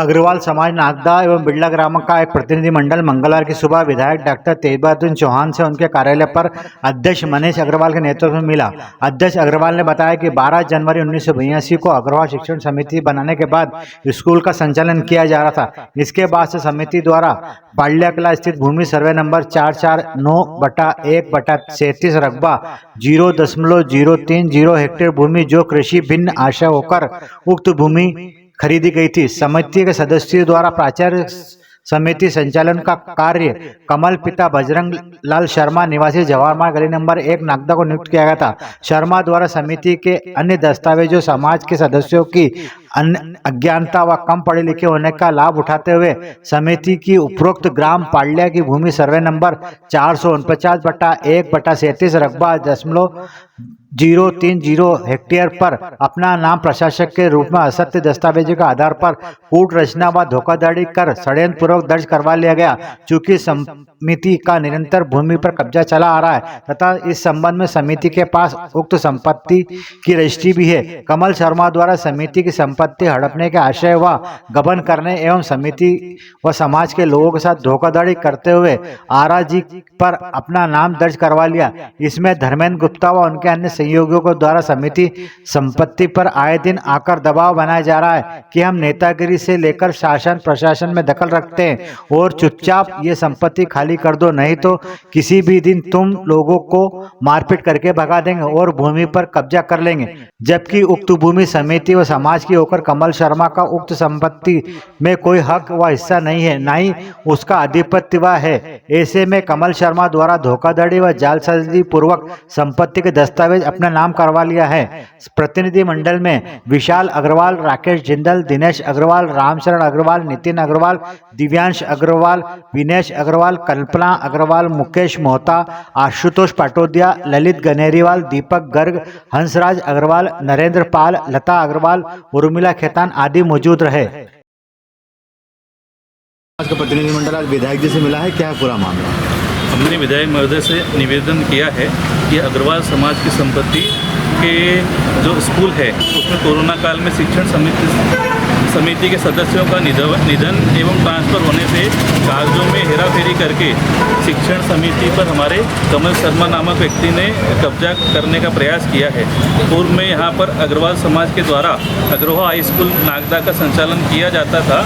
अग्रवाल समाज नागदा एवं बिड़ला ग्राम का एक प्रतिनिधिमंडल मंगलवार की सुबह विधायक डॉक्टर तेजबहादुर चौहान से उनके कार्यालय पर अध्यक्ष मनीष अग्रवाल के नेतृत्व में मिला। अध्यक्ष अग्रवाल ने बताया कि 12 जनवरी 1982 को अग्रवाल शिक्षण समिति बनाने के बाद स्कूल का संचालन किया जा रहा था। इसके बाद से समिति द्वारा पाल्याकला स्थित भूमि सर्वे नंबर 449/1/37 रकबा 0.030 हेक्टेयर भूमि जो कृषि भिन्न आशय होकर उक्त भूमि खरीदी गई थी। समिति के सदस्यों द्वारा प्राचार्य समिति संचालन का कार्य कमल पिता बजरंग लाल शर्मा निवासी जवाहर मार्ग गली नंबर 1 नागदा को नियुक्त किया गया था। शर्मा द्वारा समिति के अन्य दस्तावेजों समाज के सदस्यों की अज्ञानता व कम पढ़े लिखे होने का लाभ उठाते हुए समिति की उपरोक्त ग्राम पाल्या की भूमि सर्वे नंबर 449/1/37 रकबा 0.030 हेक्टेयर पर अपना नाम प्रशासक के रूप में असत्य दस्तावेजों के आधार पर कूट रचना व धोखाधड़ी कर षड्यंत्र पूर्वक दर्ज करवा लिया गया। चूंकि समिति का निरंतर भूमि पर कब्जा चला आ रहा है तथा इस संबंध में समिति के पास उक्त संपत्ति की रजिस्ट्री भी है। कमल शर्मा द्वारा समिति की संपत्ति हड़पने के आशय व गबन करने एवं समिति व समाज के लोगों के साथ धोखाधड़ी करते हुए आरा जी पर अपना नाम दर्ज करवा लिया। इसमें धर्मेंद्र गुप्ता व उनके अन्य सहयोगियों को द्वारा समिति संपत्ति पर आए दिन आकर दबाव बनाया जा रहा है कि हम नेतागिरी से लेकर शासन प्रशासन में दखल रखते हैं और चुपचाप ये संपत्ति खाली कर दो, नहीं तो किसी भी दिन तुम लोगों को मारपीट करके भगा देंगे और भूमि पर कब्जा कर लेंगे। जबकि उक्त भूमि समिति व समाज की होकर कमल शर्मा का उक्त संपत्ति में कोई हक व हिस्सा नहीं है, न ही उसका आधिपत्य व है। ऐसे में कमल शर्मा द्वारा धोखाधड़ी व जालसाजी पूर्वक संपत्ति के दस्तावेज अपना नाम करवा लिया है। प्रतिनिधि मंडल में विशाल अग्रवाल, राकेश जिंदल, दिनेश अग्रवाल, रामचरण अग्रवाल, नितिन अग्रवाल, दिव्यांश अग्रवाल, विनेश अग्रवाल, कल्पना अग्रवाल, मुकेश मोहता, आशुतोष पाटोदिया, ललित गनेरीवाल, दीपक गर्ग, हंसराज अग्रवाल, नरेंद्र पाल, लता अग्रवाल, उर्मिला खेतान आदि मौजूद रहे। आज का प्रतिनिधिमंडल आज विधायक जी से मिला है, क्या है पूरा मामला? हमने विधायक महोदय से निवेदन किया है कि अग्रवाल समाज की संपत्ति के जो स्कूल है उसमें कोरोना काल में शिक्षण समिति के सदस्यों का निधन एवं ट्रांसफ़र होने से कागजों में हेराफेरी करके शिक्षण समिति पर हमारे कमल शर्मा नामक व्यक्ति ने कब्जा करने का प्रयास किया है। पूर्व में यहाँ पर अग्रवाल समाज के द्वारा अग्रवाल हाई स्कूल नागदा का संचालन किया जाता था।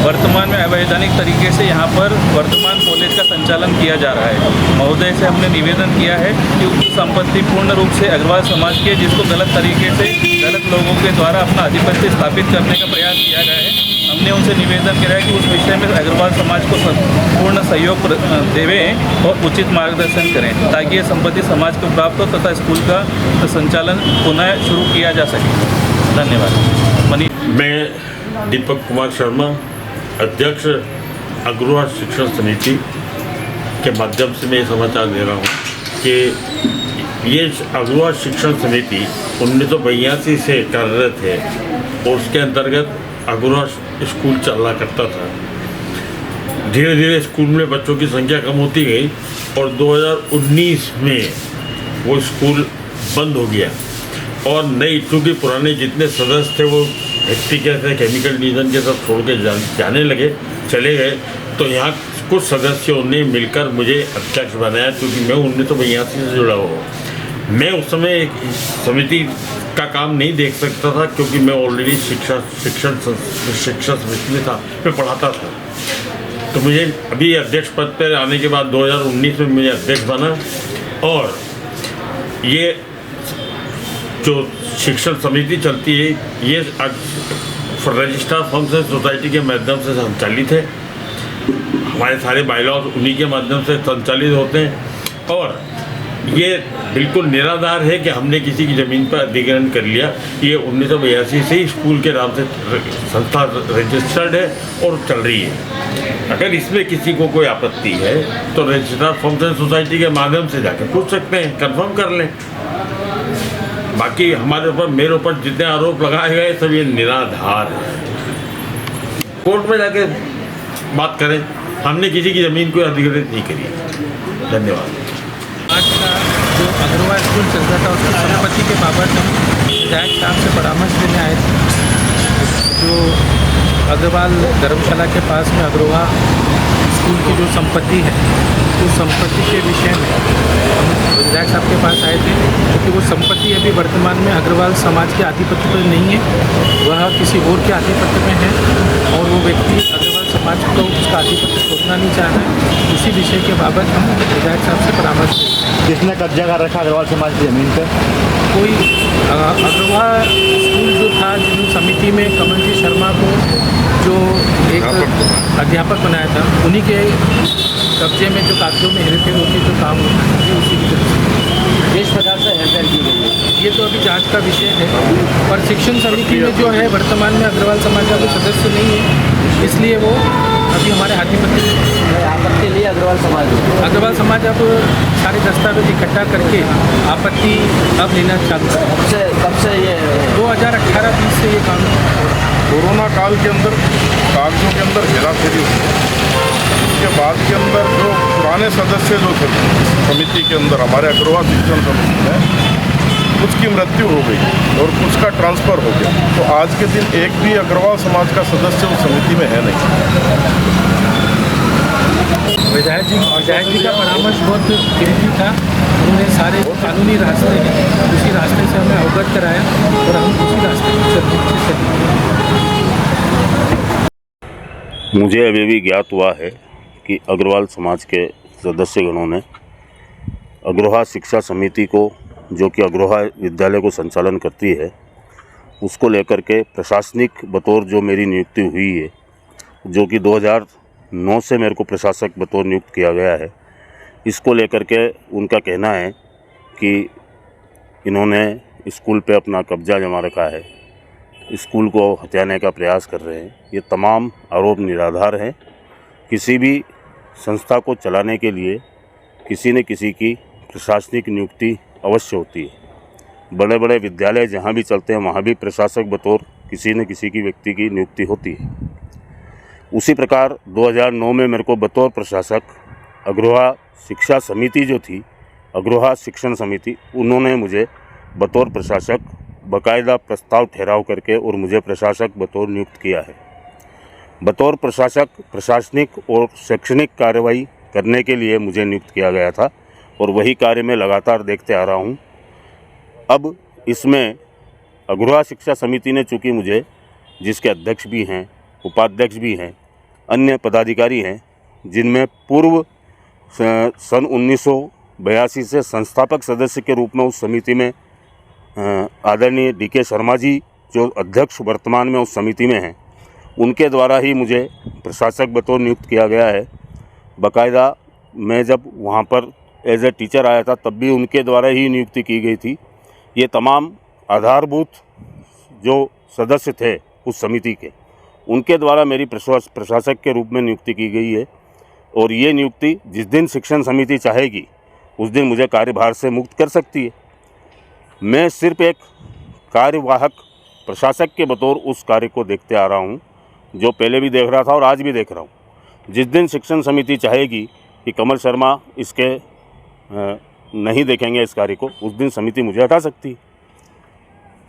वर्तमान में अवैधानिक तरीके से यहाँ पर वर्तमान कॉलेज का संचालन किया जा रहा है। महोदय से हमने निवेदन किया है कि उक्त संपत्ति पूर्ण रूप से अग्रवाल समाज की है, जिसको गलत तरीके से गलत लोगों के द्वारा अपना आधिपत्य स्थापित करने का प्रयास किया गया है। हमने उनसे निवेदन किया है कि उस विषय में अग्रवाल समाज को पूर्ण सहयोग देवें और उचित मार्गदर्शन करें ताकि ये संपत्ति समाज को प्राप्त हो तथा स्कूल का संचालन पुनः शुरू किया जा सके। धन्यवाद। मैं दीपक कुमार शर्मा, अध्यक्ष अग्रवाल शिक्षण समिति के माध्यम से मैं ये समाचार दे रहा हूँ कि ये अग्रवाल शिक्षण समिति 1982 से कार्यरत है और उसके अंतर्गत अग्रवाल स्कूल चला करता था। धीरे धीरे स्कूल में बच्चों की संख्या कम होती गई और 2019 में वो स्कूल बंद हो गया और नई, चूँकि पुराने जितने सदस्य थे वो हेक्टिक से केमिकल रीजन के साथ छोड़ के जाने लगे, चले गए, तो यहाँ कुछ सदस्यों ने मिलकर मुझे अध्यक्ष बनाया क्योंकि मैं 1982 से जुड़ा हुआ हूँ। मैं उस समय एक समिति का काम नहीं देख सकता था क्योंकि मैं ऑलरेडी शिक्षण समिति में था, मैं पढ़ाता था। तो मुझे अभी अध्यक्ष पद पर आने के बाद 2019 में मुझे अध्यक्ष बना और ये जो शिक्षण समिति चलती है ये रजिस्ट्रार फर्म से सोसाइटी के माध्यम से संचालित है। हमारे सारे बायलॉज उन्हीं के माध्यम से संचालित होते हैं और ये बिल्कुल निराधार है कि हमने किसी की ज़मीन पर अधिग्रहण कर लिया। ये 1982 से ही स्कूल के नाम से संस्था रजिस्टर्ड है और चल रही है। अगर इसमें किसी को कोई आपत्ति है तो रजिस्ट्रार फर्म से सोसाइटी के माध्यम से जाकर पूछ सकते हैं, कंफर्म कर लें। बाकी हमारे ऊपर, मेरे ऊपर जितने आरोप लगाए गए सब ये निराधार है। कोर्ट में जाके बात करें, हमने किसी की ज़मीन को अधिग्रहित नहीं करी। धन्यवाद। आज का जो अग्रवाल स्कूल चलता था उसकी संपत्ति के बाबत हम विधायक साहब से परामर्श लेने आए थे। जो अग्रवाल धर्मशाला के पास में अग्रवा स्कूल की जो संपत्ति है, उस संपत्ति के विषय में हम विधायक साहब के पास आए थे, क्योंकि वो संपत्ति अभी वर्तमान में अग्रवाल समाज के आधिपत्य पर नहीं है, वह किसी और के आधिपत्य में है और वो व्यक्ति अग्रवाल समाज को उसका आधिपत्य छोड़ना नहीं चाह रहा है। इसी विषय के बाबत हम विधायक साहब से परामर्श करें। किसने कब्जा कर रखा अग्रवाल समाज की ज़मीन पर? कोई अग्रवाल स्कूल जो था, जिन समिति में कमल जी शर्मा को जो एक अध्यापक बनाया था, उन्हीं के कब्जे में जो कागजों में हेरफेर होती जो काम होता है, ये उसी की तरफ से किस प्रकार से हेरफेर की गई है? ये तो अभी जांच का विषय है। पर शिक्षण समिति में जो है वर्तमान में अग्रवाल समाज का कोई सदस्य नहीं है, इसलिए वो अभी हमारे आधिपत्य में। आपत्ति लिए अग्रवाल अग्रवाल समाज अब सारे दस्तावेज इकट्ठा करके आपत्ति अब लेना चालू है। कब से ये 2018-20 से ये कानून कोरोना काल के अंदर कागजों के अंदर हेराफेरी हुई है। उसके बाद के अंदर जो पुराने सदस्य जो थे समिति के अंदर, हमारे अग्रवाल शिक्षण समिति में, उसकी मृत्यु हो गई और उसका ट्रांसफ़र हो गया। तो आज के दिन एक भी अग्रवाल समाज का सदस्य उस समिति में है नहीं। विधायक जी का परामर्श बहुत कीमती था। उन्होंने सारे कानूनी रास्ते हैं, उसी रास्ते से हमें अवगत कराया और हम उसी रास्ते पर चलते। मुझे अभी भी ज्ञात हुआ है कि अग्रवाल समाज के सदस्यगणों ने अग्रवा शिक्षा समिति को, जो कि अग्रवा विद्यालय को संचालन करती है, उसको लेकर के प्रशासनिक बतौर जो मेरी नियुक्ति हुई है, जो कि 2009 से मेरे को प्रशासक बतौर नियुक्त किया गया है, इसको लेकर के उनका कहना है कि इन्होंने स्कूल पे अपना कब्जा जमा रखा है, स्कूल को हथियाने का प्रयास कर रहे हैं। ये तमाम आरोप निराधार हैं। किसी भी संस्था को चलाने के लिए किसी न किसी की प्रशासनिक नियुक्ति अवश्य होती है। बड़े बड़े विद्यालय जहाँ भी चलते हैं वहाँ भी प्रशासक बतौर किसी न किसी की व्यक्ति की नियुक्ति होती है। उसी प्रकार 2009 में मेरे को बतौर प्रशासक अग्रवा शिक्षा समिति जो थी, अग्रवा शिक्षण समिति, उन्होंने मुझे बतौर प्रशासक बाकायदा प्रस्ताव ठहराव करके और मुझे प्रशासक बतौर नियुक्त किया है। बतौर प्रशासक प्रशासनिक और शैक्षणिक कार्रवाई करने के लिए मुझे नियुक्त किया गया था और वही कार्य मैं लगातार देखते आ रहा हूँ। अब इसमें अग्रवा शिक्षा समिति ने, चूँकि मुझे, जिसके अध्यक्ष भी हैं, उपाध्यक्ष भी हैं, अन्य पदाधिकारी हैं, जिनमें पूर्व सन 1982 से संस्थापक सदस्य के रूप में उस समिति में आदरणीय DK शर्मा जी जो अध्यक्ष वर्तमान में उस समिति में हैं, उनके द्वारा ही मुझे प्रशासक बतौर नियुक्त किया गया है। बाकायदा मैं जब वहाँ पर एज ए टीचर आया था तब भी उनके द्वारा ही नियुक्ति की गई थी। ये तमाम आधारभूत जो सदस्य थे उस समिति के, उनके द्वारा मेरी प्रशासक के रूप में नियुक्ति की गई है और ये नियुक्ति जिस दिन शिक्षण समिति चाहेगी उस दिन मुझे कार्यभार से मुक्त कर सकती है। मैं सिर्फ एक कार्यवाहक प्रशासक के बतौर उस कार्य को देखते आ रहा हूँ, जो पहले भी देख रहा था और आज भी देख रहा हूँ। जिस दिन शिक्षण समिति चाहेगी कि कमल शर्मा इसके नहीं देखेंगे इस कार्य को, उस दिन समिति मुझे हटा सकती है।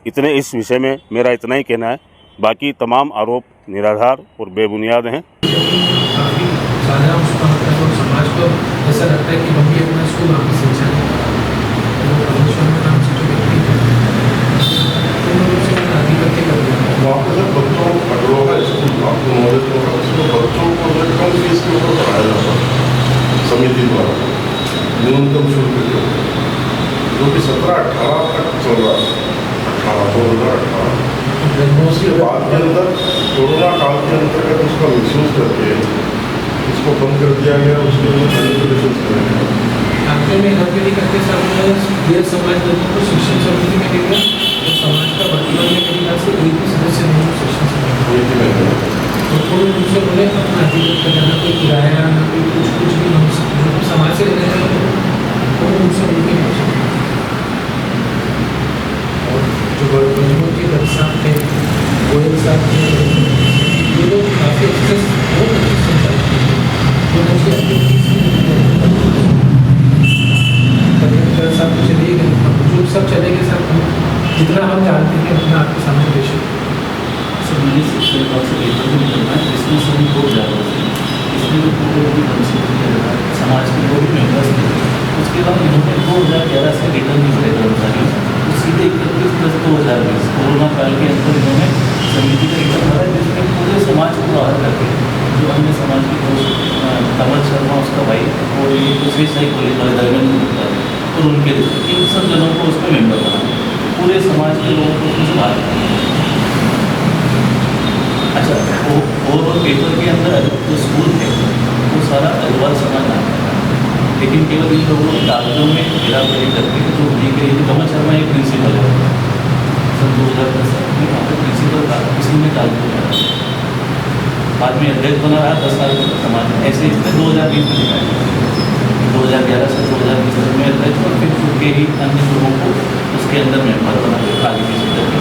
इतने इस विषय में मेरा इतना ही कहना है। बाकी तमाम आरोप निराधार और बेबुनियाद हैं। समाज को ऐसा लगता है कि हम भी अपना स्कूल वापस संचालित वहाँ पर बच्चों अग्रवा स्कूल था, बच्चों को कम फीस के ऊपर पढ़ाया जाता समिति द्वारा, न्यूनतम शुल्क के ऊपर, जो कि 17-18 तक चल रहा था, 2018। उसके बाद के अंदर कोरोना काल के अंतर्गत उसका मिसयूज करके इसको बंद कर दिया गया। उसके लिए मैनिपुलेशन किया गया। आपके में हेरफेरी करके गैर समाज लोगों को शिक्षण समिति में देगा, तो समाज का वर्तमान में मेरी बात से कोई भी सदस्य नहीं है शिक्षण समिति। तो पूर्ण रूप से उन्हें अपना अधिकृत करना, कोई किराया ना कोई कुछ भी नहीं हो सकता। समाज से रहने पूर्ण रूप से उनके हो सकता। और जो वर्तमान के दर्शक थे, गोयल साहब थे, ये लोग काफ़ी अच्छे बहुत अच्छे संचालक थे। जो मुझे सब चले गए, जो सब चले गए, सब जितना हम जानते थे उतना आपके सामने पेश है। मुझे शिक्षण विभाग से पेपर भी निकलना है, इसमें सभी लोग जागरूक थे। इसमें जो पूरे भी समाज के जो भी मेम्बर्स थे, उसके बाद इन्होंने 2011 से रिटर्न नहीं करे कर्मचारियों तो सीधे 31/10/2020 कोरोना काल के अंदर इन्होंने समिति का रिटर्न भरा, जिसमें पूरे समाज को बाहर करके जो अन्य समाज के दोस्त कमल शर्मा उसका भाई और ये दूसरे साई कॉलेज वाले दरमियान में होता है और उनके इन सब जनों को उसमें मेंबर बना, पूरे समाज के लोगों को उसमें बाहर किया। अच्छा, और पेपर के अंदर जो स्कूल है वो सारा अग्रवाल समाज नाम है, लेकिन केवल इन लोगों ने कागजों में हेराफेरी करके जो उन्हीं के लिए कमल शर्मा एक प्रिंसिपल है सन 2010 में वहाँ पर प्रिंसिपल था, किसी ने कागजों में बाद में अध्यक्ष बना रहा 10 साल तक समाज में। ऐसे इसमें 2020 में दिखाया, 2011 से 2020 में अध्यक्ष और फिर चुके ही अन्य लोगों को उसके अंदर मेंबर बना के आगे पीछे करके